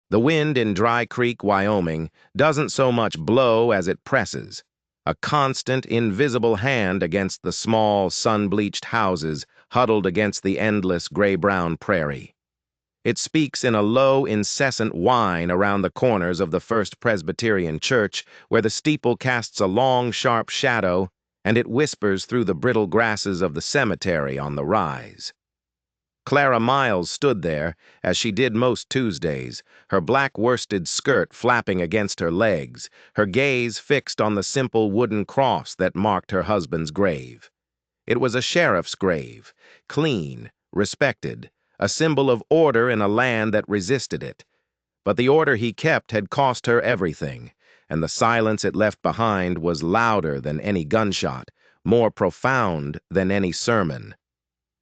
The wind in Dry Creek, Wyoming, doesn't so much blow as it presses, a constant, invisible hand against the small, sun-bleached houses huddled against the endless gray-brown prairie. It speaks in a low, incessant whine around the corners of the First Presbyterian Church, where the steeple casts a long, sharp shadow, and it whispers through the brittle grasses of the cemetery on the rise. Clara Miles stood there, as she did most Tuesdays, her black worsted skirt flapping against her legs, her gaze fixed on the simple wooden cross that marked her husband's grave. It was a sheriff's grave, clean, respected, a symbol of order in a land that resisted it. But the order he kept had cost her everything, and the silence it left behind was louder than any gunshot, more profound than any sermon.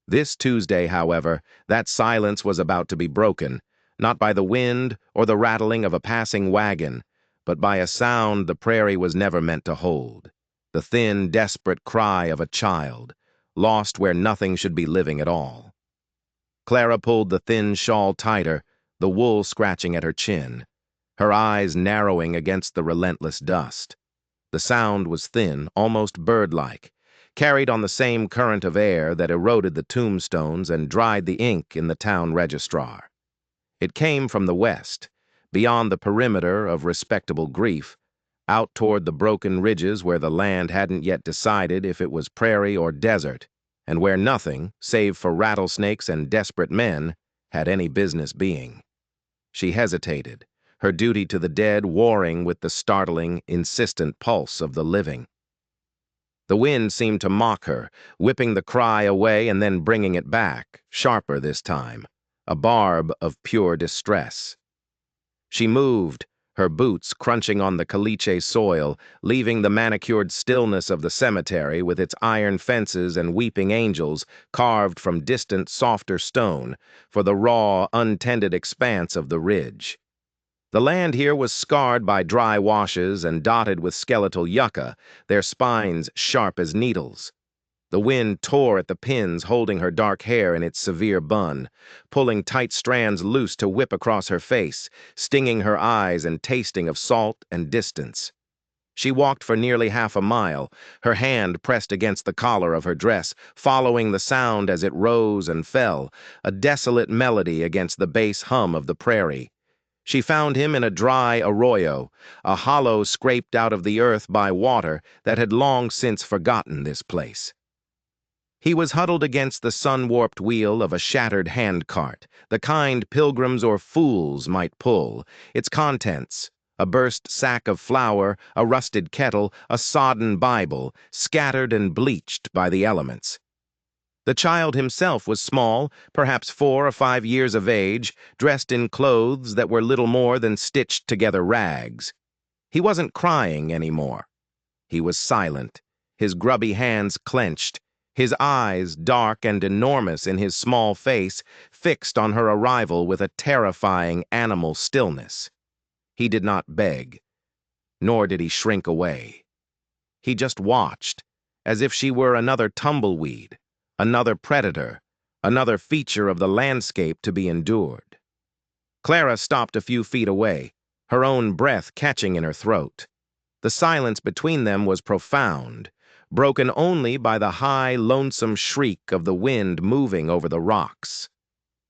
This Tuesday, however, that silence was about to be broken, not by the wind or the rattling of a passing wagon, but by a sound the prairie was never meant to hold, the thin, desperate cry of a child, lost where nothing should be living at all. Clara pulled the thin shawl tighter, the wool scratching at her chin, her eyes narrowing against the relentless dust. The sound was thin, almost bird-like, carried on the same current of air that eroded the tombstones and dried the ink in the town registrar. It came from the west, beyond the perimeter of respectable grief, out toward the broken ridges where the land hadn't yet decided if it was prairie or desert, and where nothing, save for rattlesnakes and desperate men, had any business being. She hesitated, her duty to the dead warring with the startling, insistent pulse of the living. The wind seemed to mock her, whipping the cry away and then bringing it back, sharper this time, a barb of pure distress. She moved, her boots crunching on the caliche soil, leaving the manicured stillness of the cemetery with its iron fences and weeping angels carved from distant, softer stone for the raw, untended expanse of the ridge. The land here was scarred by dry washes and dotted with skeletal yucca, their spines sharp as needles. The wind tore at the pins holding her dark hair in its severe bun, pulling tight strands loose to whip across her face, stinging her eyes and tasting of salt and distance. She walked for nearly half a mile, her hand pressed against the collar of her dress, following the sound as it rose and fell, a desolate melody against the bass hum of the prairie. She found him in a dry arroyo, a hollow scraped out of the earth by water that had long since forgotten this place. He was huddled against the sun-warped wheel of a shattered handcart, the kind pilgrims or fools might pull, its contents, a burst sack of flour, a rusted kettle, a sodden Bible, scattered and bleached by the elements. The child himself was small, perhaps 4 or 5 years of age, dressed in clothes that were little more than stitched-together rags. He wasn't crying anymore. He was silent, his grubby hands clenched, his eyes, dark and enormous in his small face, fixed on her arrival with a terrifying animal stillness. He did not beg, nor did he shrink away. He just watched, as if she were another tumbleweed, another predator, another feature of the landscape to be endured. Clara stopped a few feet away, her own breath catching in her throat. The silence between them was profound, broken only by the high, lonesome shriek of the wind moving over the rocks.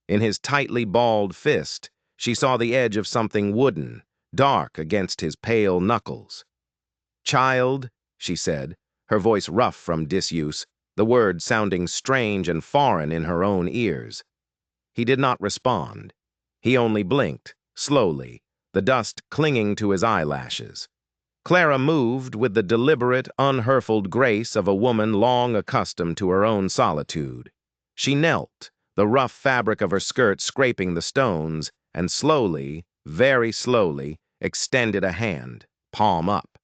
In his tightly balled fist, she saw the edge of something wooden, dark against his pale knuckles. "Child," she said, her voice rough from disuse, the word sounding strange and foreign in her own ears. He did not respond. He only blinked, slowly, the dust clinging to his eyelashes. Clara moved with the deliberate, unhurfled grace of a woman long accustomed to her own solitude. She knelt, the rough fabric of her skirt scraping the stones, and slowly, very slowly, extended a hand, palm up.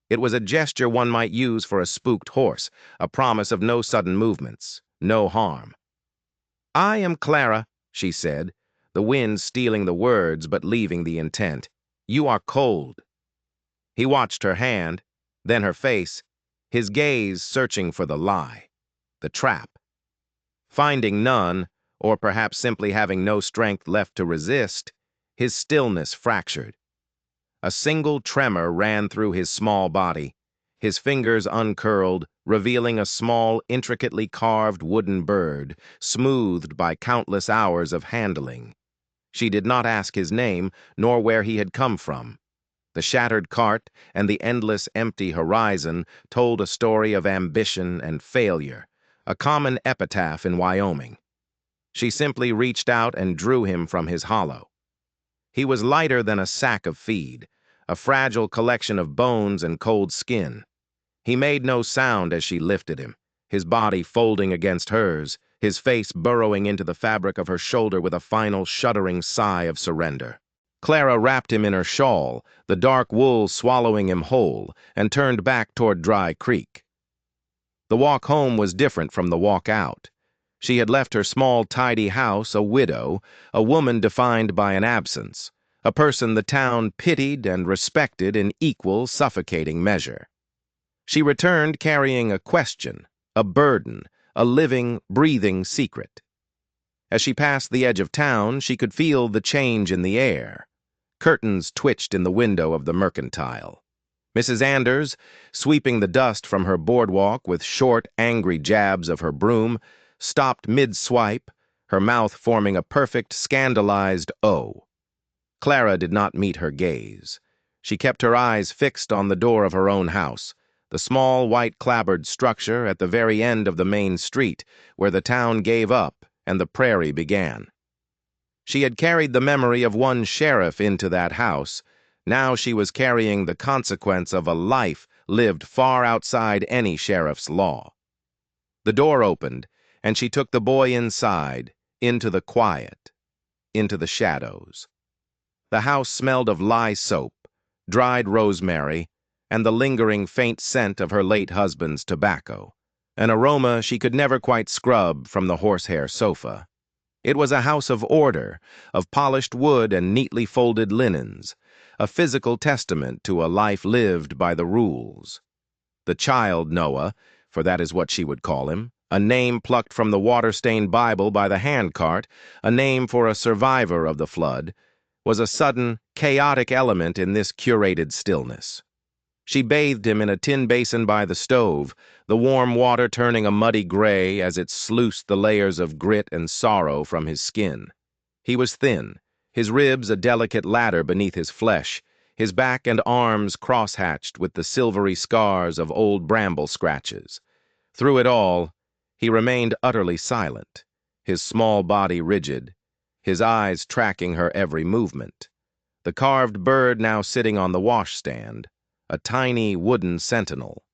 It was a gesture one might use for a spooked horse, a promise of no sudden movements, no harm. "I am Clara," she said, the wind stealing the words but leaving the intent. "You are cold." He watched her hand, then her face, his gaze searching for the lie, the trap. Finding none, or perhaps simply having no strength left to resist, his stillness fractured. A single tremor ran through his small body. His fingers uncurled, revealing a small, intricately carved wooden bird, smoothed by countless hours of handling. She did not ask his name, nor where he had come from. The shattered cart and the endless empty horizon told a story of ambition and failure, a common epitaph in Wyoming. She simply reached out and drew him from his hollow. He was lighter than a sack of feed, a fragile collection of bones and cold skin. He made no sound as she lifted him, his body folding against hers, his face burrowing into the fabric of her shoulder with a final shuddering sigh of surrender. Clara wrapped him in her shawl, the dark wool swallowing him whole, and turned back toward Dry Creek. The walk home was different from the walk out. She had left her small, tidy house a widow, a woman defined by an absence, a person the town pitied and respected in equal, suffocating measure. She returned carrying a question, a burden, a living, breathing secret. As she passed the edge of town, she could feel the change in the air. Curtains twitched in the window of the mercantile. Mrs. Anders, sweeping the dust from her boardwalk with short, angry jabs of her broom, stopped mid-swipe, her mouth forming a perfect, scandalized O. Clara did not meet her gaze. She kept her eyes fixed on the door of her own house, the small, white-clapboard structure at the very end of the main street, where the town gave up and the prairie began. She had carried the memory of one sheriff into that house. Now she was carrying the consequence of a life lived far outside any sheriff's law. The door opened, and she took the boy inside, into the quiet, into the shadows. The house smelled of lye soap, dried rosemary, and the lingering faint scent of her late husband's tobacco, an aroma she could never quite scrub from the horsehair sofa. It was a house of order, of polished wood and neatly folded linens, a physical testament to a life lived by the rules. The child Noah, for that is what she would call him, a name plucked from the water-stained Bible by the handcart, a name for a survivor of the flood, was a sudden, chaotic element in this curated stillness. She bathed him in a tin basin by the stove, the warm water turning a muddy gray as it sluiced the layers of grit and sorrow from his skin. He was thin, his ribs a delicate ladder beneath his flesh, his back and arms cross-hatched with the silvery scars of old bramble scratches. Through it all, he remained utterly silent, his small body rigid, his eyes tracking her every movement. The carved bird now sitting on the washstand, a tiny wooden sentinel.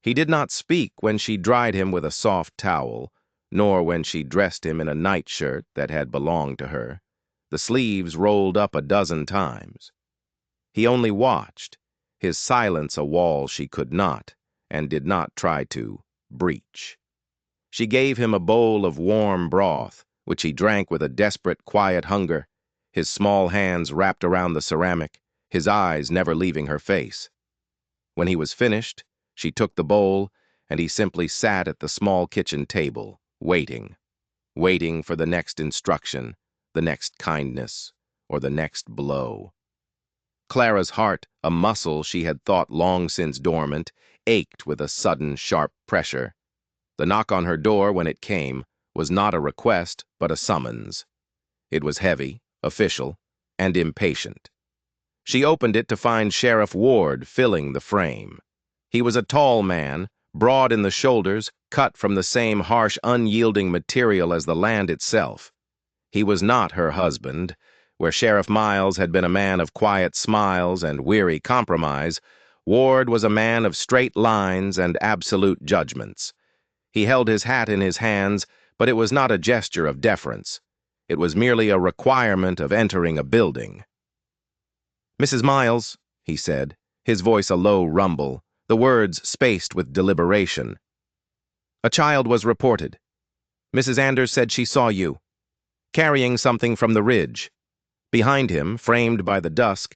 He did not speak when she dried him with a soft towel, nor when she dressed him in a nightshirt that had belonged to her, the sleeves rolled up a dozen times. He only watched, his silence a wall she could not, and did not try to, breach. She gave him a bowl of warm broth, which he drank with a desperate, quiet hunger, his small hands wrapped around the ceramic, his eyes never leaving her face. When he was finished, she took the bowl, and he simply sat at the small kitchen table, waiting for the next instruction, the next kindness, or the next blow. Clara's heart, a muscle she had thought long since dormant, ached with a sudden, sharp pressure. The knock on her door, when it came, was not a request, but a summons. It was heavy, official, and impatient. She opened it to find Sheriff Ward filling the frame. He was a tall man, broad in the shoulders, cut from the same harsh, unyielding material as the land itself. He was not her husband. Where Sheriff Miles had been a man of quiet smiles and weary compromise, Ward was a man of straight lines and absolute judgments. He held his hat in his hands, but it was not a gesture of deference. It was merely a requirement of entering a building. "Mrs. Miles," he said, his voice a low rumble, the words spaced with deliberation. "A child was reported. Mrs. Anders said she saw you, carrying something from the ridge." Behind him, framed by the dusk,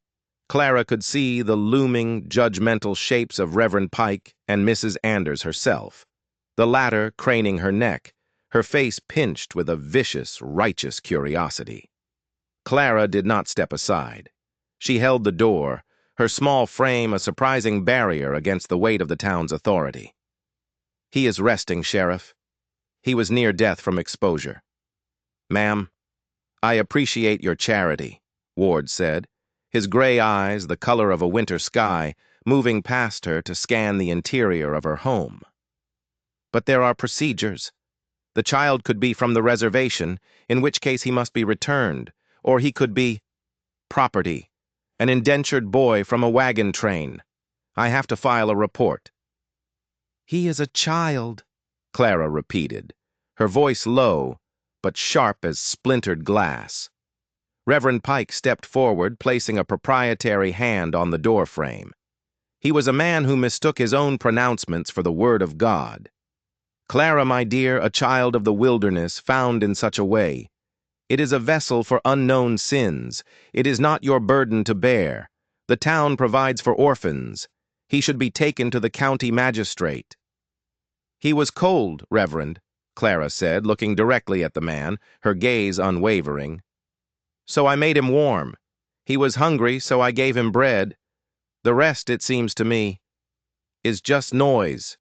Clara could see the looming, judgmental shapes of Reverend Pike and Mrs. Anders herself, the latter craning her neck, her face pinched with a vicious, righteous curiosity. Clara did not step aside. She held the door, her small frame a surprising barrier against the weight of the town's authority. "He is resting, Sheriff. He was near death from exposure." "Ma'am, I appreciate your charity," Ward said, his gray eyes, the color of a winter sky, moving past her to scan the interior of her home. "But there are procedures. The child could be from the reservation, in which case he must be returned, or he could be property, an indentured boy from a wagon train. I have to file a report." "He is a child," Clara repeated, her voice low, but sharp as splintered glass. Reverend Pike stepped forward, placing a proprietary hand on the doorframe. He was a man who mistook his own pronouncements for the word of God. "Clara, my dear, a child of the wilderness, found in such a way. It is a vessel for unknown sins. It is not your burden to bear. The town provides for orphans. He should be taken to the county magistrate." "He was cold, Reverend," Clara said, looking directly at the man, her gaze unwavering. "So I made him warm. He was hungry, so I gave him bread. The rest, it seems to me, is just noise."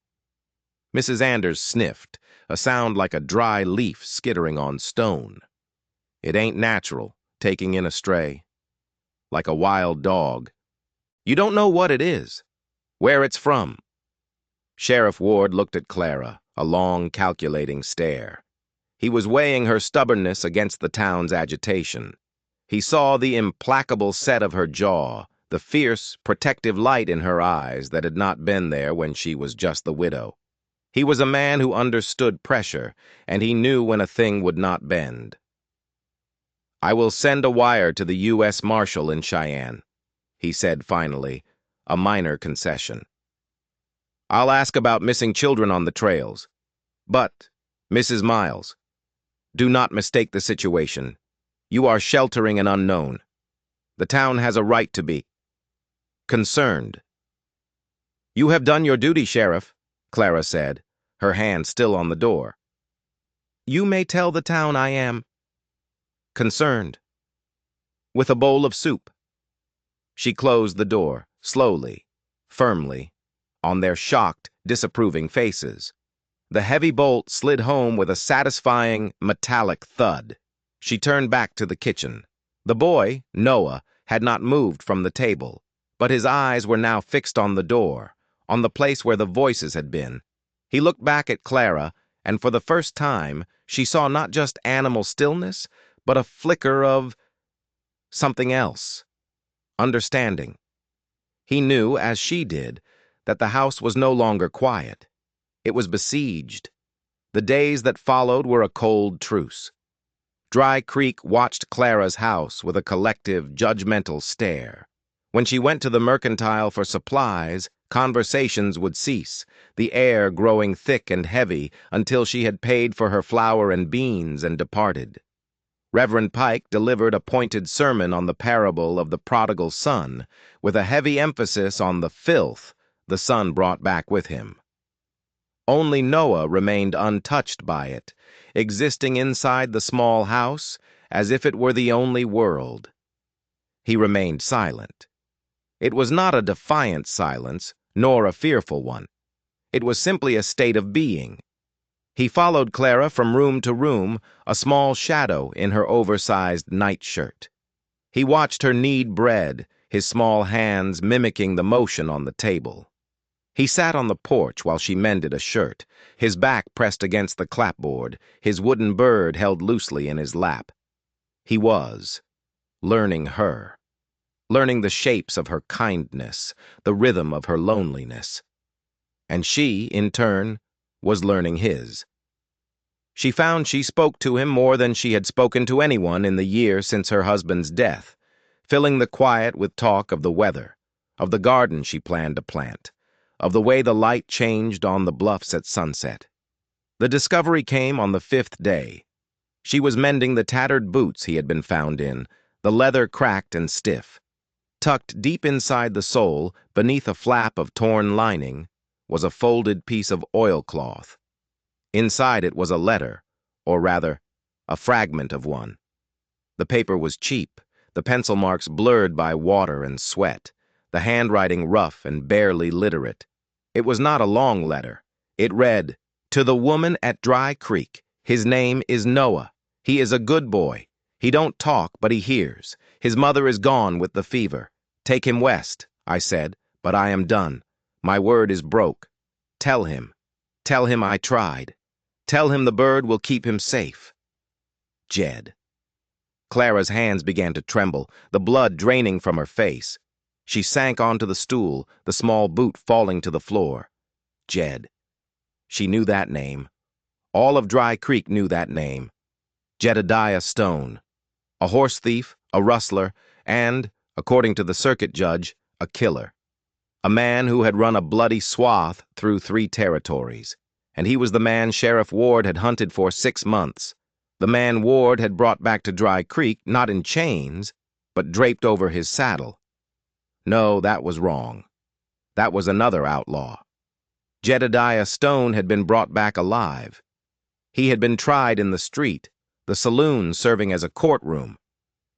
Mrs. Anders sniffed, a sound like a dry leaf skittering on stone. "It ain't natural, taking in a stray. Like a wild dog. You don't know what it is, where it's from." Sheriff Ward looked at Clara, a long, calculating stare. He was weighing her stubbornness against the town's agitation. He saw the implacable set of her jaw, the fierce, protective light in her eyes that had not been there when she was just the widow. He was a man who understood pressure, and he knew when a thing would not bend. "I will send a wire to the U.S. Marshal in Cheyenne," he said finally, a minor concession. "I'll ask about missing children on the trails. But, Mrs. Miles, do not mistake the situation. You are sheltering an unknown. The town has a right to be concerned." "You have done your duty, Sheriff," Clara said, her hand still on the door. "You may tell the town I am concerned. With a bowl of soup." She closed the door, slowly, firmly, on their shocked, disapproving faces. The heavy bolt slid home with a satisfying, metallic thud. She turned back to the kitchen. The boy, Noah, had not moved from the table, but his eyes were now fixed on the door, on the place where the voices had been. He looked back at Clara, and for the first time, she saw not just animal stillness, but a flicker of something else. Understanding. He knew, as she did, that the house was no longer quiet. It was besieged. The days that followed were a cold truce. Dry Creek watched Clara's house with a collective, judgmental stare. When she went to the mercantile for supplies, conversations would cease, the air growing thick and heavy until she had paid for her flour and beans and departed. Reverend Pike delivered a pointed sermon on the parable of the prodigal son, with a heavy emphasis on the filth the son brought back with him. Only Noah remained untouched by it, existing inside the small house as if it were the only world. He remained silent. It was not a defiant silence, nor a fearful one. It was simply a state of being. He followed Clara from room to room, a small shadow in her oversized nightshirt. He watched her knead bread, his small hands mimicking the motion on the table. He sat on the porch while she mended a shirt, his back pressed against the clapboard, his wooden bird held loosely in his lap. He was learning her, learning the shapes of her kindness, the rhythm of her loneliness. And she, in turn, was learning his. She found she spoke to him more than she had spoken to anyone in the year since her husband's death, filling the quiet with talk of the weather, of the garden she planned to plant, of the way the light changed on the bluffs at sunset. The discovery came on the 5th day. She was mending the tattered boots he had been found in, the leather cracked and stiff. Tucked deep inside the sole, beneath a flap of torn lining, was a folded piece of oilcloth. Inside it was a letter, or rather, a fragment of one. The paper was cheap, the pencil marks blurred by water and sweat, the handwriting rough and barely literate. It was not a long letter. It read, "To the woman at Dry Creek. His name is Noah. He is a good boy. He don't talk, but he hears. His mother is gone with the fever. Take him west," I said, "but I am done. My word is broke. Tell him. Tell him I tried. Tell him the bird will keep him safe. Jed." Clara's hands began to tremble, the blood draining from her face. She sank onto the stool, the small boot falling to the floor. Jed. She knew that name. All of Dry Creek knew that name. Jedediah Stone. A horse thief, a rustler, and, according to the circuit judge, a killer. A man who had run a bloody swath through 3 territories. And he was the man Sheriff Ward had hunted for 6 months. The man Ward had brought back to Dry Creek, not in chains, but draped over his saddle. No, that was wrong. That was another outlaw. Jedediah Stone had been brought back alive. He had been tried in the street, the saloon serving as a courtroom,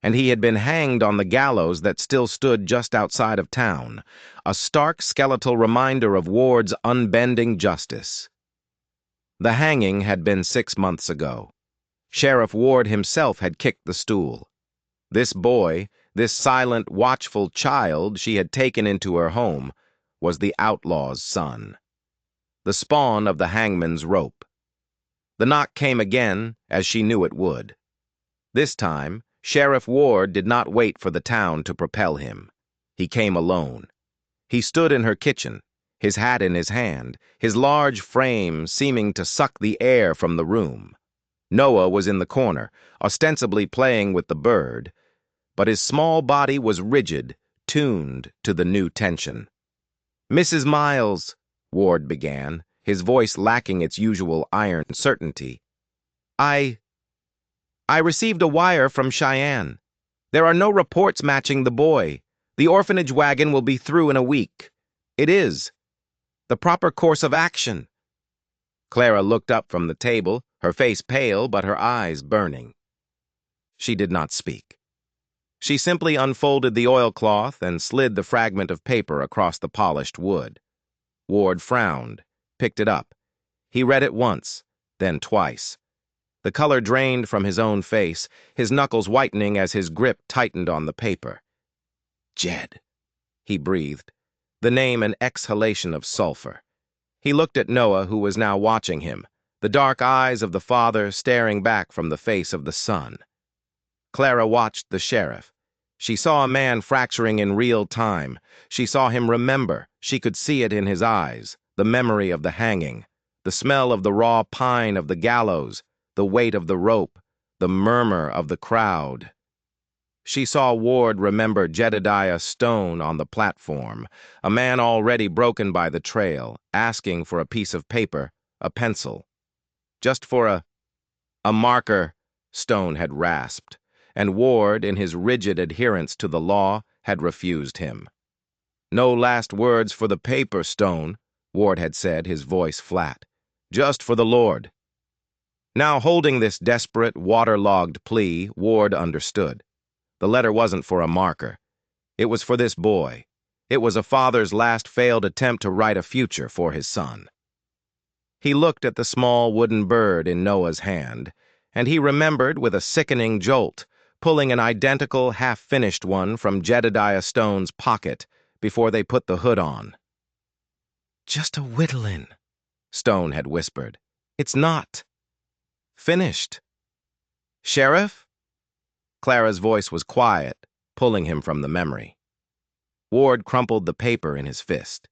and he had been hanged on the gallows that still stood just outside of town, a stark skeletal reminder of Ward's unbending justice. The hanging had been 6 months ago. Sheriff Ward himself had kicked the stool. This boy, this silent, watchful child she had taken into her home, was the outlaw's son. The spawn of the hangman's rope. The knock came again, as she knew it would. This time, Sheriff Ward did not wait for the town to propel him. He came alone. He stood in her kitchen, his hat in his hand, his large frame seeming to suck the air from the room. Noah was in the corner, ostensibly playing with the bird, but his small body was rigid, tuned to the new tension. "Mrs. Miles," Ward began, his voice lacking its usual iron certainty. I received a wire from Cheyenne. There are no reports matching the boy. The orphanage wagon will be through in a week. It is. The proper course of action." Clara looked up from the table, her face pale but her eyes burning. She did not speak. She simply unfolded the oilcloth and slid the fragment of paper across the polished wood. Ward frowned, picked it up. He read it once, then twice. The color drained from his own face, his knuckles whitening as his grip tightened on the paper. "Jed," he breathed, the name an exhalation of sulfur. He looked at Noah, who was now watching him, the dark eyes of the father staring back from the face of the son. Clara watched the sheriff. She saw a man fracturing in real time. She saw him remember. She could see it in his eyes, the memory of the hanging, the smell of the raw pine of the gallows, the weight of the rope, the murmur of the crowd. She saw Ward remember Jedediah Stone on the platform, a man already broken by the trail, asking for a piece of paper, a pencil. Just for a marker, Stone had rasped, and Ward, in his rigid adherence to the law, had refused him. "No last words for the paper, Stone," Ward had said, his voice flat. "Just for the Lord." Now, holding this desperate, waterlogged plea, Ward understood. The letter wasn't for a marker. It was for this boy. It was a father's last failed attempt to write a future for his son. He looked at the small wooden bird in Noah's hand, and he remembered with a sickening jolt, pulling an identical, half-finished one from Jedediah Stone's pocket before they put the hood on. "Just a whittlin'," Stone had whispered. "It's not finished." "Sheriff?" Clara's voice was quiet, pulling him from the memory. Ward crumpled the paper in his fist.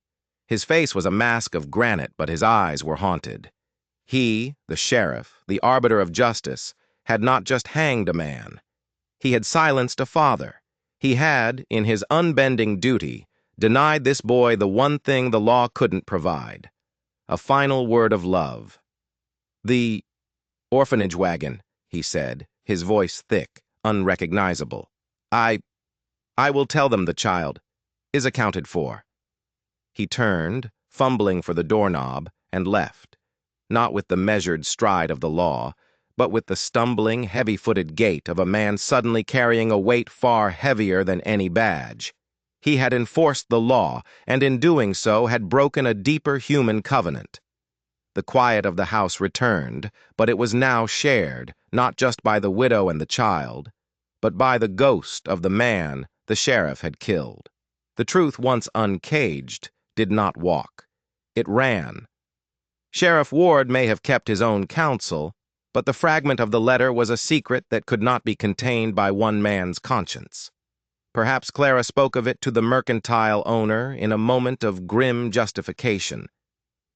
His face was a mask of granite, but his eyes were haunted. He, the sheriff, the arbiter of justice, had not just hanged a man. He had silenced a father. He had, in his unbending duty, denied this boy the one thing the law couldn't provide: a final word of love. "The orphanage wagon," he said, his voice thick, unrecognizable. I will tell them the child is accounted for." He turned, fumbling for the doorknob, and left, not with the measured stride of the law, but with the stumbling, heavy-footed gait of a man suddenly carrying a weight far heavier than any badge. He had enforced the law, and in doing so had broken a deeper human covenant. The quiet of the house returned, but it was now shared, not just by the widow and the child, but by the ghost of the man the sheriff had killed. The truth, once uncaged, did not walk. It ran. Sheriff Ward may have kept his own counsel, but the fragment of the letter was a secret that could not be contained by one man's conscience. Perhaps Clara spoke of it to the mercantile owner in a moment of grim justification.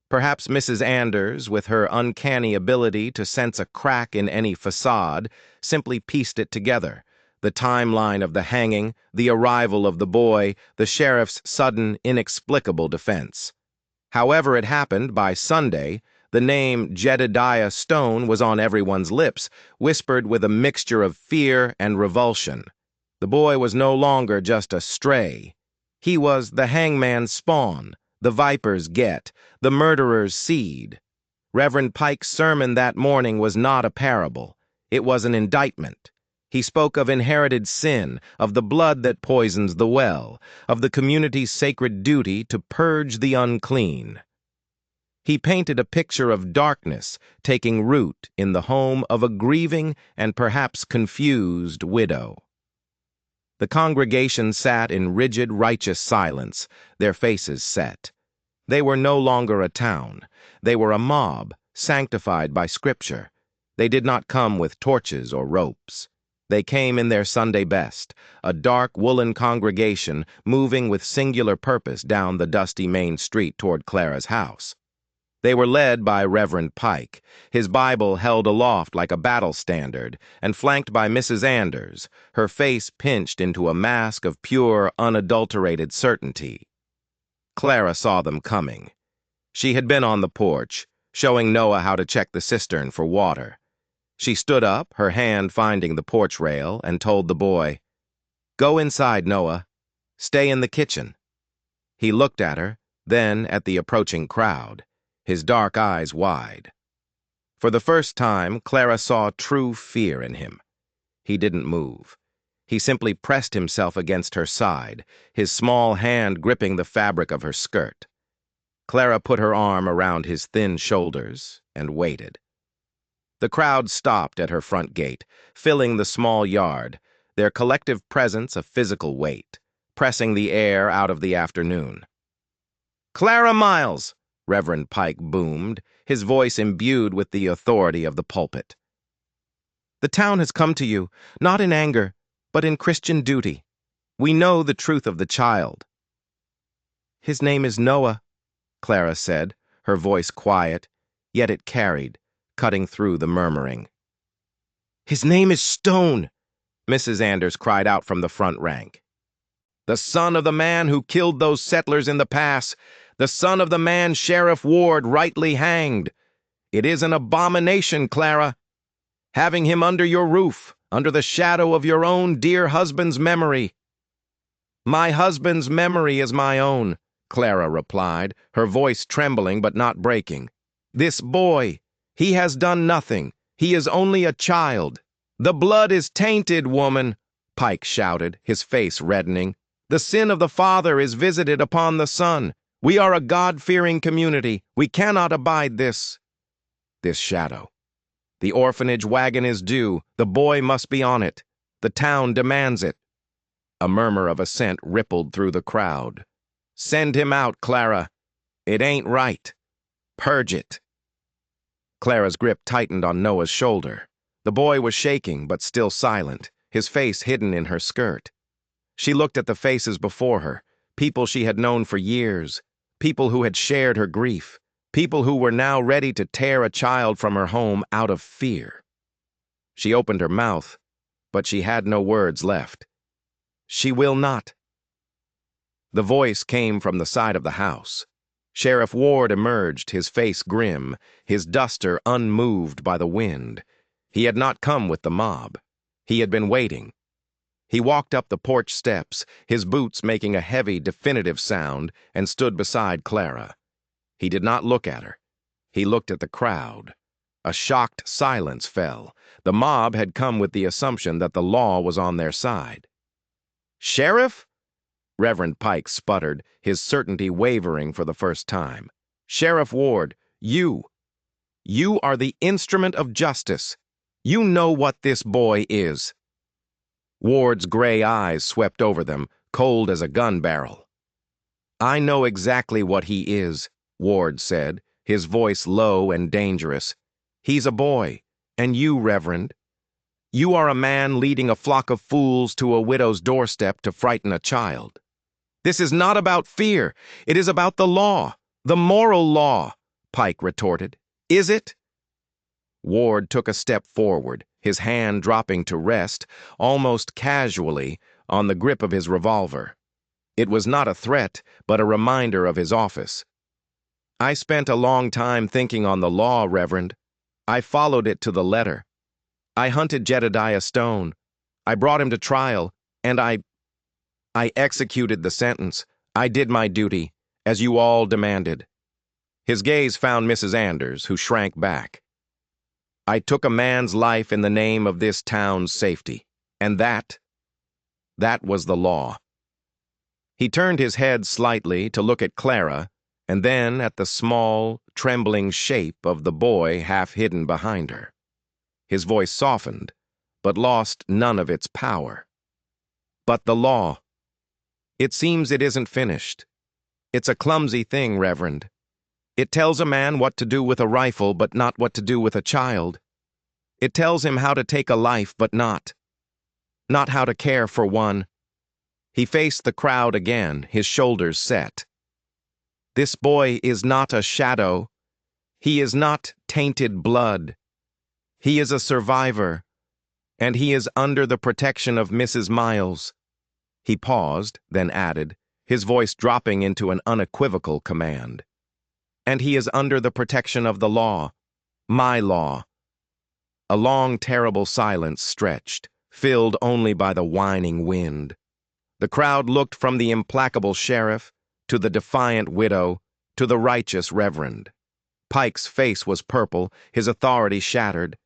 Perhaps Mrs. Anders, with her uncanny ability to sense a crack in any facade, simply pieced it together. The timeline of the hanging, the arrival of the boy, the sheriff's sudden, inexplicable defense. However it happened, by Sunday, the name Jedediah Stone was on everyone's lips, whispered with a mixture of fear and revulsion. The boy was no longer just a stray. He was the hangman's spawn, the viper's get, the murderer's seed. Reverend Pike's sermon that morning was not a parable. It was an indictment. He spoke of inherited sin, of the blood that poisons the well, of the community's sacred duty to purge the unclean. He painted a picture of darkness taking root in the home of a grieving and perhaps confused widow. The congregation sat in rigid, righteous silence, their faces set. They were no longer a town. They were a mob, sanctified by Scripture. They did not come with torches or ropes. They came in their Sunday best, a dark woolen congregation moving with singular purpose down the dusty main street toward Clara's house. They were led by Reverend Pike, his Bible held aloft like a battle standard, and flanked by Mrs. Anders, her face pinched into a mask of pure, unadulterated certainty. Clara saw them coming. She had been on the porch, showing Noah how to check the cistern for water. She stood up, her hand finding the porch rail, and told the boy, "Go inside, Noah. Stay in the kitchen." He looked at her, then at the approaching crowd, his dark eyes wide. For the first time, Clara saw true fear in him. He didn't move. He simply pressed himself against her side, his small hand gripping the fabric of her skirt. Clara put her arm around his thin shoulders and waited. The crowd stopped at her front gate, filling the small yard, their collective presence a physical weight, pressing the air out of the afternoon. "Clara Miles!" Reverend Pike boomed, his voice imbued with the authority of the pulpit. "The town has come to you, not in anger, but in Christian duty. We know the truth of the child." "His name is Noah," Clara said, her voice quiet, yet it carried, cutting through the murmuring. "His name is Stone," Mrs. Anders cried out from the front rank. "The son of the man who killed those settlers in the pass, the son of the man Sheriff Ward rightly hanged. It is an abomination, Clara. Having him under your roof, under the shadow of your own dear husband's memory." "My husband's memory is my own," Clara replied, her voice trembling but not breaking. "This boy, he has done nothing. He is only a child." "The blood is tainted, woman," Pike shouted, his face reddening. "The sin of the father is visited upon the son. We are a God-fearing community. We cannot abide this shadow. The orphanage wagon is due. The boy must be on it. The town demands it." A murmur of assent rippled through the crowd. "Send him out, Clara. It ain't right. Purge it." Clara's grip tightened on Noah's shoulder. The boy was shaking, but still silent, his face hidden in her skirt. She looked at the faces before her, people she had known for years, people who had shared her grief, people who were now ready to tear a child from her home out of fear. She opened her mouth, but she had no words left. "She will not." The voice came from the side of the house. Sheriff Ward emerged, his face grim, his duster unmoved by the wind. He had not come with the mob. He had been waiting. He walked up the porch steps, his boots making a heavy, definitive sound, and stood beside Clara. He did not look at her. He looked at the crowd. A shocked silence fell. The mob had come with the assumption that the law was on their side. "Sheriff?" Reverend Pike sputtered, his certainty wavering for the first time. "Sheriff Ward, you are the instrument of justice. You know what this boy is." Ward's gray eyes swept over them, cold as a gun barrel. "I know exactly what he is," Ward said, his voice low and dangerous. "He's a boy, and you, Reverend, you are a man leading a flock of fools to a widow's doorstep to frighten a child. This is not about fear. It is about the law, the moral law," Pike retorted. "Is it?" Ward took a step forward, his hand dropping to rest, almost casually, on the grip of his revolver. It was not a threat, but a reminder of his office. "I spent a long time thinking on the law, Reverend. I followed it to the letter. I hunted Jedediah Stone. I brought him to trial, and I executed the sentence. I did my duty, as you all demanded." His gaze found Mrs. Anders, who shrank back. "I took a man's life in the name of this town's safety, and that was the law." He turned his head slightly to look at Clara, and then at the small, trembling shape of the boy half hidden behind her. His voice softened, but lost none of its power. "But the law. It seems it isn't finished. It's a clumsy thing, Reverend. It tells a man what to do with a rifle, but not what to do with a child. It tells him how to take a life, but not how to care for one." He faced the crowd again, his shoulders set. "This boy is not a shadow. He is not tainted blood. He is a survivor, and he is under the protection of Mrs. Miles." He paused, then added, his voice dropping into an unequivocal command. "And he is under the protection of the law, my law." A long, terrible silence stretched, filled only by the whining wind. The crowd looked from the implacable sheriff to the defiant widow to the righteous Reverend. Pike's face was purple, his authority shattered.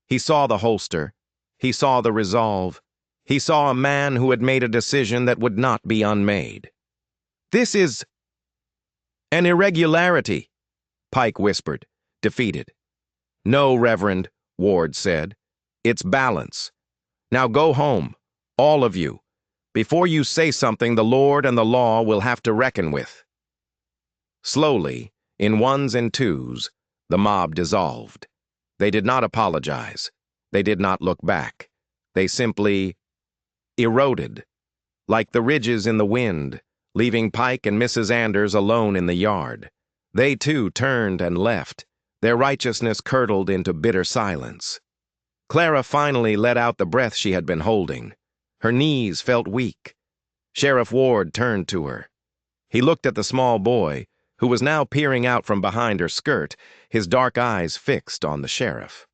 He saw the holster. He saw the resolve. He saw a man who had made a decision that would not be unmade. "This is an irregularity," Pike whispered, defeated. "No, Reverend," Ward said. "It's balance. Now go home, all of you. Before you say something the Lord and the law will have to reckon with." Slowly, in ones and twos, the mob dissolved. They did not apologize. They did not look back. They simply eroded, like the ridges in the wind, leaving Pike and Mrs. Anders alone in the yard. They too turned and left, their righteousness curdled into bitter silence. Clara finally let out the breath she had been holding. Her knees felt weak. Sheriff Ward turned to her. He looked at the small boy, who was now peering out from behind her skirt, his dark eyes fixed on the sheriff.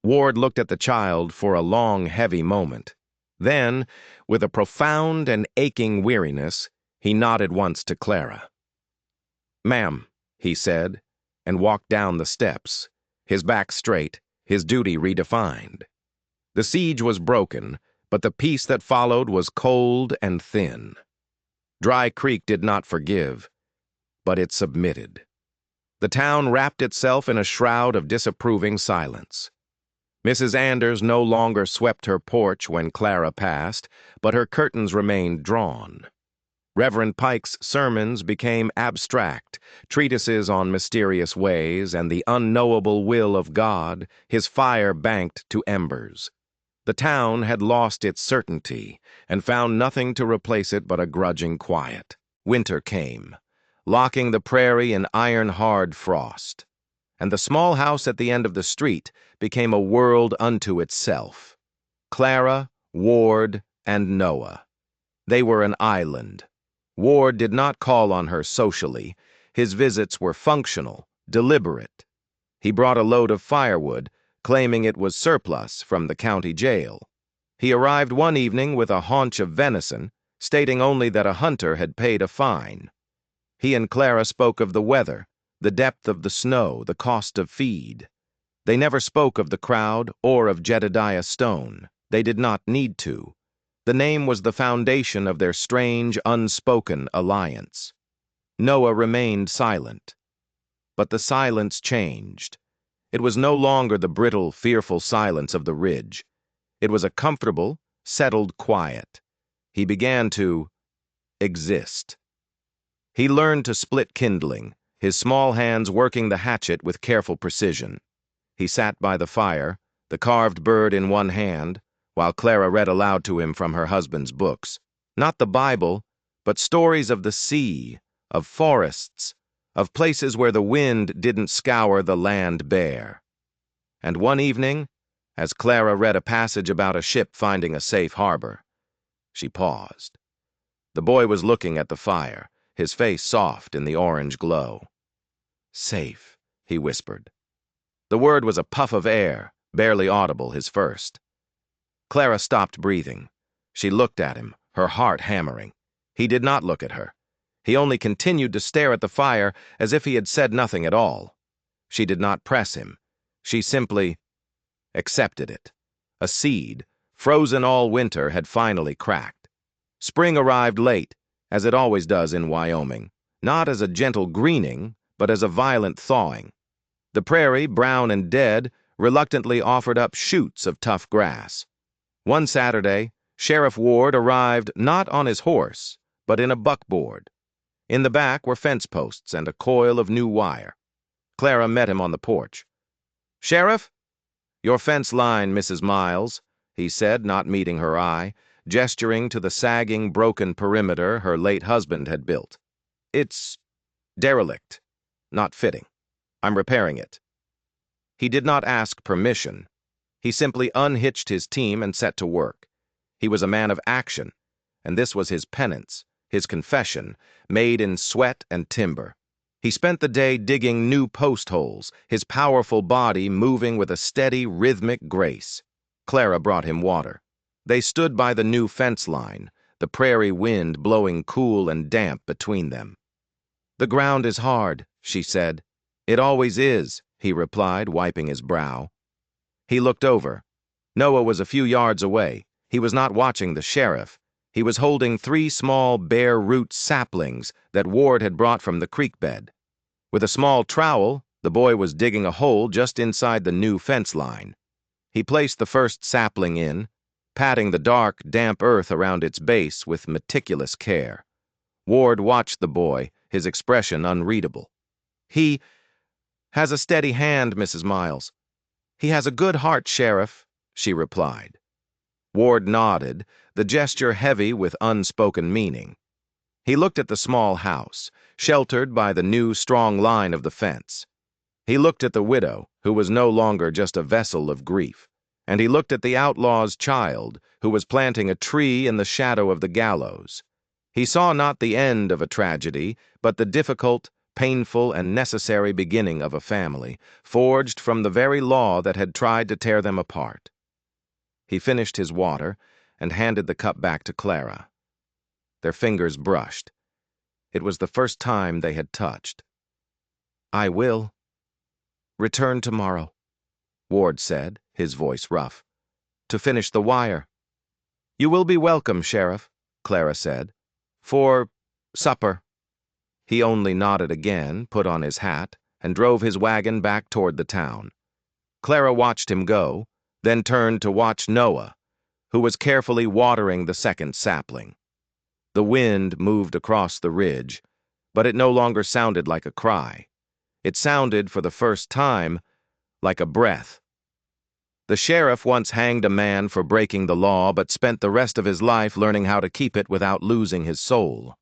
Ward looked at the child for a long, heavy moment. Then, with a profound and aching weariness, he nodded once to Clara. "Ma'am," he said, and walked down the steps, his back straight, his duty redefined. The siege was broken, but the peace that followed was cold and thin. Dry Creek did not forgive, but it submitted. The town wrapped itself in a shroud of disapproving silence. Mrs. Anders no longer swept her porch when Clara passed, but her curtains remained drawn. Reverend Pike's sermons became abstract, treatises on mysterious ways and the unknowable will of God, his fire banked to embers. The town had lost its certainty and found nothing to replace it but a grudging quiet. Winter came, locking the prairie in iron-hard frost, and the small house at the end of the street became a world unto itself. Clara, Ward, and Noah. They were an island. Ward did not call on her socially. His visits were functional, deliberate. He brought a load of firewood, claiming it was surplus from the county jail. He arrived one evening with a haunch of venison, stating only that a hunter had paid a fine. He and Clara spoke of the weather, the depth of the snow, the cost of feed. They never spoke of the crowd or of Jedediah Stone. They did not need to. The name was the foundation of their strange, unspoken alliance. Noah remained silent. But the silence changed. It was no longer the brittle, fearful silence of the ridge. It was a comfortable, settled quiet. He began to exist. He learned to split kindling, his small hands working the hatchet with careful precision. He sat by the fire, the carved bird in one hand, while Clara read aloud to him from her husband's books. Not the Bible, but stories of the sea, of forests, of places where the wind didn't scour the land bare. And one evening, as Clara read a passage about a ship finding a safe harbor, she paused. The boy was looking at the fire, his face soft in the orange glow. "Safe," he whispered. The word was a puff of air, barely audible, his first. Clara stopped breathing. She looked at him, her heart hammering. He did not look at her. He only continued to stare at the fire as if he had said nothing at all. She did not press him. She simply accepted it. A seed, frozen all winter, had finally cracked. Spring arrived late, as it always does in Wyoming, not as a gentle greening, but as a violent thawing. The prairie, brown and dead, reluctantly offered up shoots of tough grass. One Saturday, Sheriff Ward arrived not on his horse, but in a buckboard. In the back were fence posts and a coil of new wire. Clara met him on the porch. "Sheriff?" "Your fence line, Mrs. Miles," he said, not meeting her eye, gesturing to the sagging, broken perimeter her late husband had built. "It's derelict, not fitting. I'm repairing it." He did not ask permission. He simply unhitched his team and set to work. He was a man of action, and this was his penance, his confession, made in sweat and timber. He spent the day digging new post holes, his powerful body moving with a steady, rhythmic grace. Clara brought him water. They stood by the new fence line, the prairie wind blowing cool and damp between them. "The ground is hard," she said. "It always is," he replied, wiping his brow. He looked over. Noah was a few yards away. He was not watching the sheriff. He was holding 3 small bare root saplings that Ward had brought from the creek bed. With a small trowel, the boy was digging a hole just inside the new fence line. He placed the first sapling in, patting the dark, damp earth around its base with meticulous care. Ward watched the boy, his expression unreadable. "He has a steady hand, Mrs. Miles. He has a good heart, Sheriff," she replied. Ward nodded, the gesture heavy with unspoken meaning. He looked at the small house, sheltered by the new strong line of the fence. He looked at the widow, who was no longer just a vessel of grief, and he looked at the outlaw's child, who was planting a tree in the shadow of the gallows. He saw not the end of a tragedy, but the difficult, painful, and necessary beginning of a family, forged from the very law that had tried to tear them apart. He finished his water and handed the cup back to Clara. Their fingers brushed. It was the first time they had touched. "I will return tomorrow," Ward said, his voice rough, "to finish the wire." "You will be welcome, Sheriff," Clara said, "for supper." He only nodded again, put on his hat, and drove his wagon back toward the town. Clara watched him go, then turned to watch Noah, who was carefully watering the second sapling. The wind moved across the ridge, but it no longer sounded like a cry. It sounded, for the first time, like a breath. The sheriff once hanged a man for breaking the law, but spent the rest of his life learning how to keep it without losing his soul.